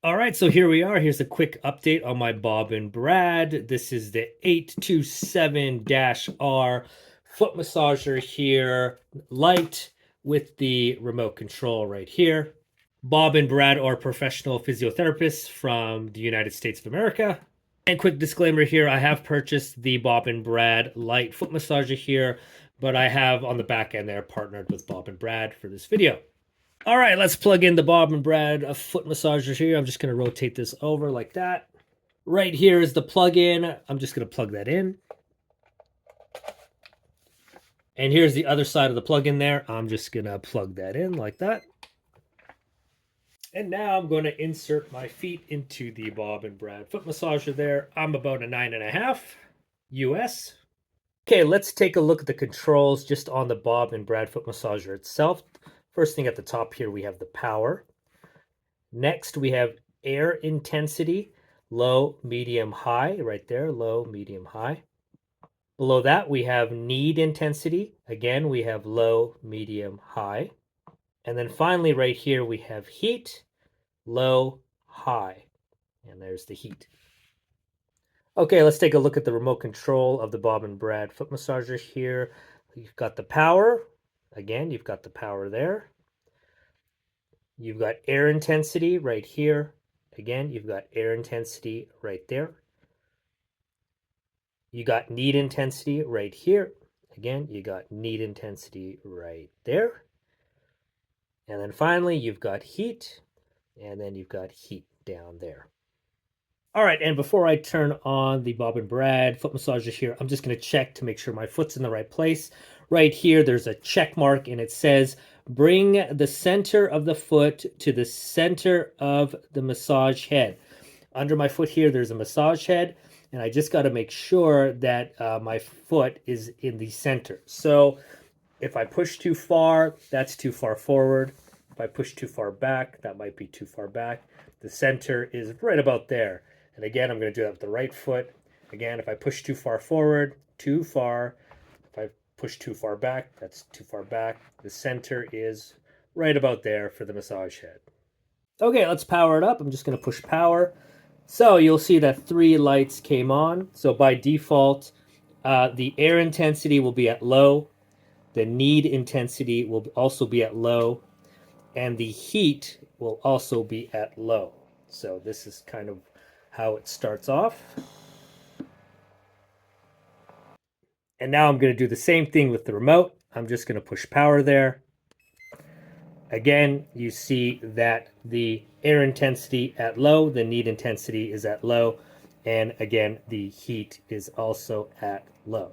All right, so here we are. Here's a quick update on my Bob and Brad. This is the 827-R foot massager here, light with the remote control right here. Bob and Brad are professional physiotherapists from the United States of America. And quick disclaimer here, I have purchased the Bob and Brad light foot massager here, but I have on the back end there partnered with Bob and Brad for this video. All right, let's plug in the Bob and Brad foot massager here. I'm just going to rotate this over like that. Right here is the plug-in. I'm just going to plug that in. And here's the other side of the plug-in there. I'm just going to plug that in like that. And now I'm going to insert my feet into the Bob and Brad foot massager there. I'm about a 9.5 US. Okay, let's take a look at the controls just on the Bob and Brad foot massager itself. First thing at the top here, we have the power. Next, we have air intensity, low, medium, high, right there, low, medium, high. Below that, we have knead intensity. Again, we have low, medium, high. And then finally, right here, we have heat, low, high. And there's the heat. Okay, let's take a look at the remote control of the Bob and Brad foot massager here. You've got the power. Again, you've got the power there. You've got air intensity right here. Again, you've got air intensity right there. You got knead intensity right here. Again, you got knead intensity right there. And then finally, you've got heat, and then you've got heat down there. All right, and before I turn on the Bob and Brad foot massager here, I'm just going to check to make sure my foot's in the right place. Right here, there's a check mark, and it says, bring the center of the foot to the center of the massage head. Under my foot here, there's a massage head, and I just got to make sure that my foot is in the center. So if I push too far, that's too far forward. If I push too far back, that might be too far back. The center is right about there. And again, I'm going to do that with the right foot. Again, if I push too far forward, too far. If I push too far back, that's too far back. The center is right about there for the massage head. Okay, let's power it up. I'm just going to push power. So you'll see that 3 lights came on. So by default, the air intensity will be at low. The knead intensity will also be at low. And the heat will also be at low. So this is kind of how it starts off. And now I'm going to do the same thing with the remote. I'm just going to push power there. Again, you see that the air intensity at low, the knead intensity is at low, and again, the heat is also at low.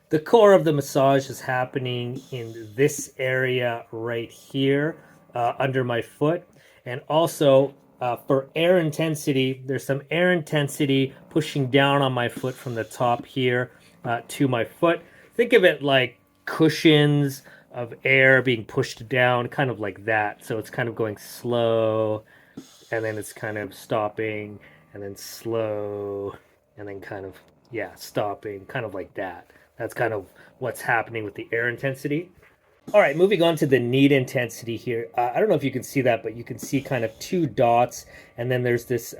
The core of the massage is happening in this area right here under my foot. And also for air intensity, there's some air intensity pushing down on my foot from the top here to my foot. Think of it like cushions of air being pushed down, kind of like that. So it's kind of going slow, and then it's kind of stopping, and then slow, and then kind of, yeah, stopping, kind of like that. That's kind of what's happening with the air intensity. All right, moving on to the knead intensity here. I don't know if you can see that, but you can see kind of 2 dots, and then there's this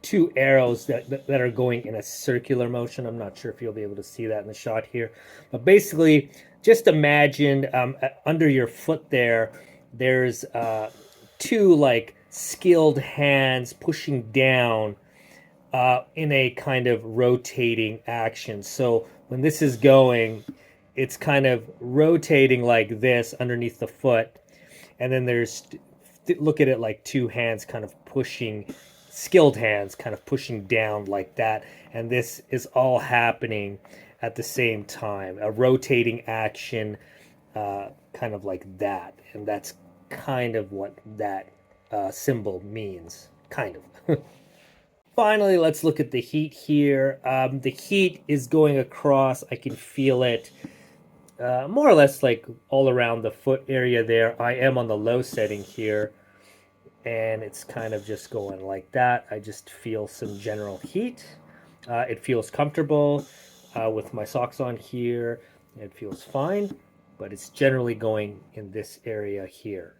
2 arrows that are going in a circular motion. I'm not sure if you'll be able to see that in the shot here. But basically, just imagine under your foot there's 2 like skilled hands pushing down in a kind of rotating action. So when this is going, it's kind of rotating like this underneath the foot. And then there's, look at it like 2 hands kind of pushing, skilled hands kind of pushing down like that. And this is all happening at the same time, a rotating action kind of like that. And that's kind of what that symbol means, kind of. Finally, let's look at the heat here. The heat is going across. I can feel it more or less like all around the foot area there. I am on the low setting here, and it's kind of just going like that. I just feel some general heat. It feels comfortable with my socks on here. It feels fine, but it's generally going in this area here.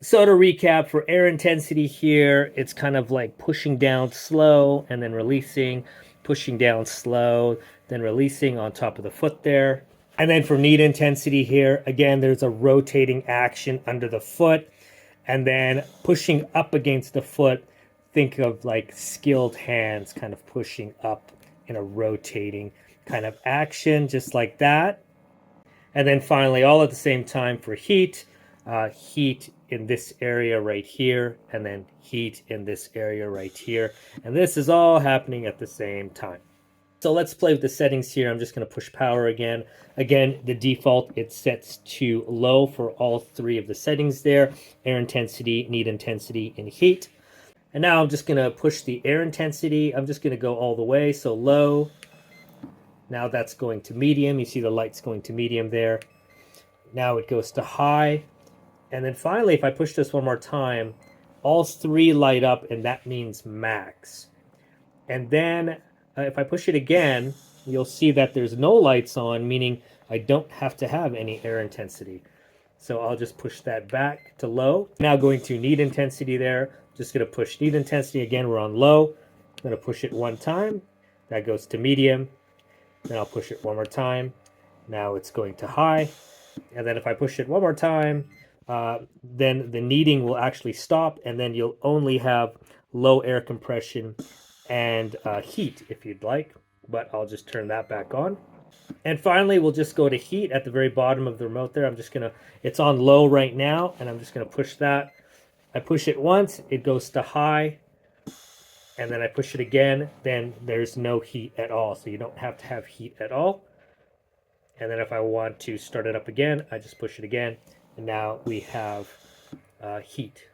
So to recap, for air intensity here, it's kind of like pushing down slow and then releasing, pushing down slow, then releasing on top of the foot there. And then for knead intensity here, again, there's a rotating action under the foot and then pushing up against the foot. Think of like skilled hands kind of pushing up in a rotating kind of action, just like that. And then finally, all at the same time for heat, heat in this area right here, and then heat in this area right here. And this is all happening at the same time. So let's play with the settings here. I'm just going to push power again. Again, the default, it sets to low for all three of the settings there. Air intensity, knead intensity, and heat. And now I'm just going to push the air intensity. I'm just going to go all the way. So low. Now that's going to medium. You see the light's going to medium there. Now it goes to high. And then finally, if I push this one more time, all three light up, and that means max. And then if I push it again, you'll see that there's no lights on, meaning I don't have to have any air intensity. So I'll just push that back to low. Now going to knead intensity there. Just going to push knead intensity again. We're on low. I'm going to push it one time. That goes to medium. Then I'll push it one more time. Now it's going to high. And then if I push it one more time, then the kneading will actually stop, and then you'll only have low air compression and heat if you'd like. But I'll just turn that back on. And finally, we'll just go to heat at the very bottom of the remote there. I'm just going to, it's on low right now, and I'm just going to push that. I push it once, it goes to high. And then I push it again, then there's no heat at all. So you don't have to have heat at all. And then if I want to start it up again, I just push it again. And now we have heat.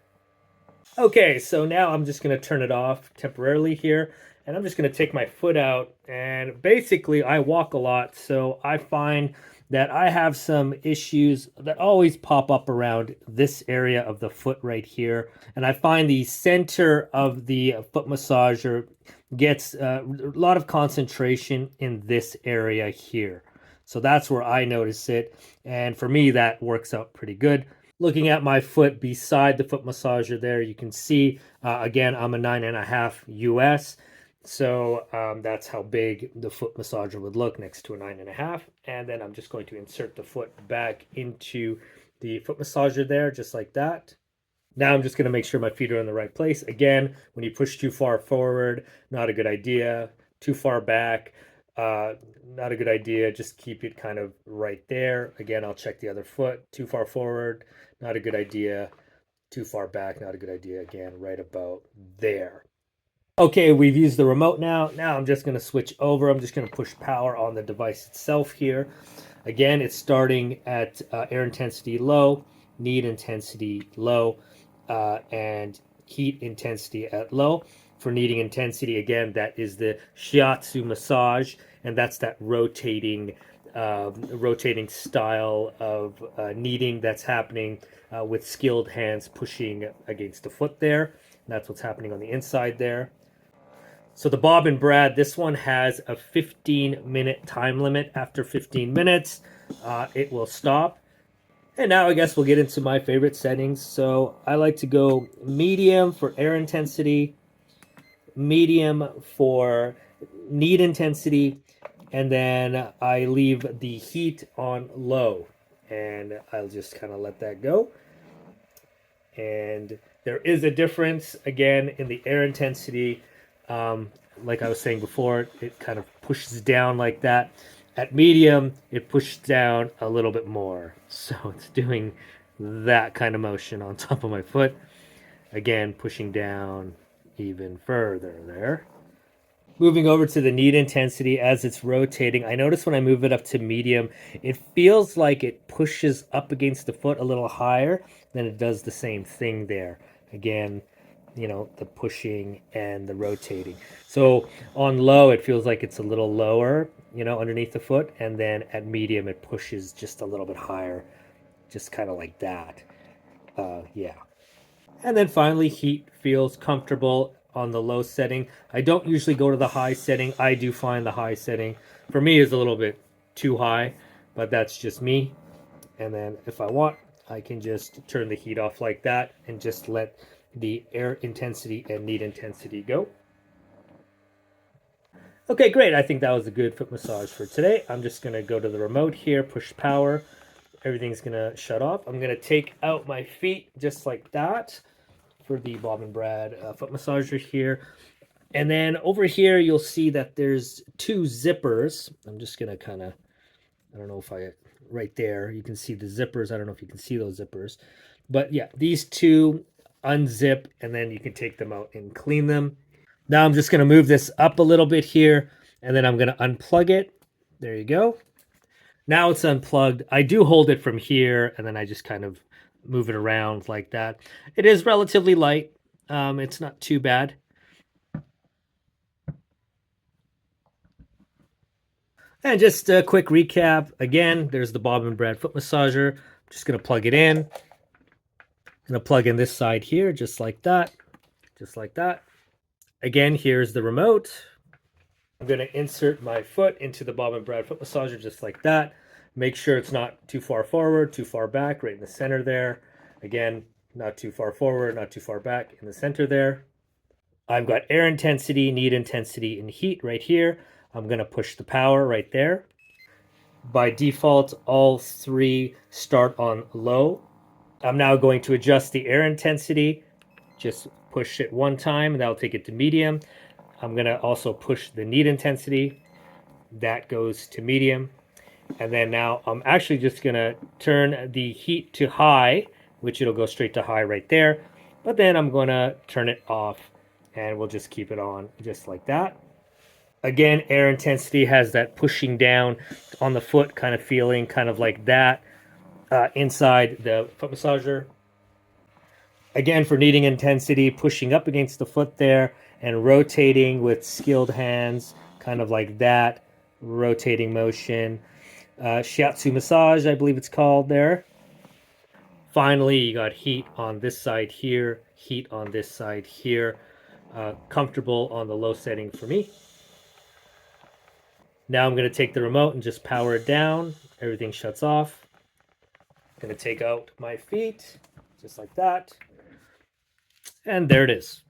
Okay, so now I'm just going to turn it off temporarily here. And I'm just going to take my foot out. And basically, I walk a lot. So I find that I have some issues that always pop up around this area of the foot right here. And I find the center of the foot massager gets a lot of concentration in this area here. So that's where I notice it. And for me, that works out pretty good. Looking at my foot beside the foot massager there, you can see, again, I'm a 9.5 US. So that's how big the foot massager would look next to a 9.5. And then I'm just going to insert the foot back into the foot massager there, just like that. Now I'm just going to make sure my feet are in the right place. Again, when you push too far forward, not a good idea. Too far back, not a good idea. Just keep it kind of right there. Again, I'll check the other foot. Too far forward, not a good idea. Too far back, not a good idea. Again, right about there. Okay, we've used the remote now. Now I'm just going to switch over. I'm just going to push power on the device itself here. Again, it's starting at air intensity low, knead intensity low, and heat intensity at low. For kneading intensity, again, that is the Shiatsu massage, and that's that rotating style of kneading that's happening with skilled hands pushing against the foot there. That's what's happening on the inside there. So the Bob and Brad, this one has a 15-minute time limit. After 15 minutes, it will stop. And now I guess we'll get into my favorite settings. So I like to go medium for air intensity, medium for knead intensity, and then I leave the heat on low. And I'll just kind of let that go. And there is a difference, again, in the air intensity. Like I was saying before, it kind of pushes down like that. At medium, it pushes down a little bit more. So it's doing that kind of motion on top of my foot. Again, pushing down even further there. Moving over to the knead intensity as it's rotating, I notice when I move it up to medium, it feels like it pushes up against the foot a little higher than it does the same thing there. Again, you know, the pushing and the rotating. So on low, it feels like it's a little lower, you know, underneath the foot. And then at medium, it pushes just a little bit higher, just kind of like that. Yeah. And then finally, heat feels comfortable on the low setting. I don't usually go to the high setting. I do find the high setting, for me, is a little bit too high, but that's just me. And then if I want, I can just turn the heat off like that and just let the air intensity and knead intensity go. Okay, great. I think that was a good foot massage for today. I'm just going to go to the remote here, push power. Everything's going to shut off. I'm going to take out my feet just like that for the Bob and Brad foot massager here. And then over here, you'll see that there's two zippers. I'm just going to kind of, I don't know if I, right there, you can see the zippers. I don't know if you can see those zippers. But yeah, these two unzip, and then you can take them out and clean them. Now I'm just going to move this up a little bit here, and then I'm going to unplug it. There you go. Now it's unplugged. I do hold it from here, and then I just kind of move it around like that. It is relatively light. It's not too bad. And just a quick recap. Again, there's the Bob and Brad foot massager. I'm just going to plug it in. I'm going to plug in this side here, just like that. Just like that. Again, here's the remote. I'm going to insert my foot into the Bob and Brad foot massager just like that. Make sure it's not too far forward, too far back, right in the center there. Again, not too far forward, not too far back, in the center there. I've got air intensity, knead intensity, and heat right here. I'm going to push the power right there. By default, all three start on low. I'm now going to adjust the air intensity. Just push it one time, and that'll take it to medium. I'm going to also push the knead intensity. That goes to medium. And then now I'm actually just going to turn the heat to high, which it'll go straight to high right there. But then I'm going to turn it off, and we'll just keep it on just like that. Again, air intensity has that pushing down on the foot kind of feeling, kind of like that inside the foot massager. Again, for kneading intensity, pushing up against the foot there and rotating with skilled hands, kind of like that, rotating motion. Shiatsu massage, I believe it's called there. Finally, you got heat on this side here, heat on this side here. Comfortable on the low setting for me. Now I'm going to take the remote and just power it down. Everything shuts off. I'm going to take out my feet, just like that. And there it is.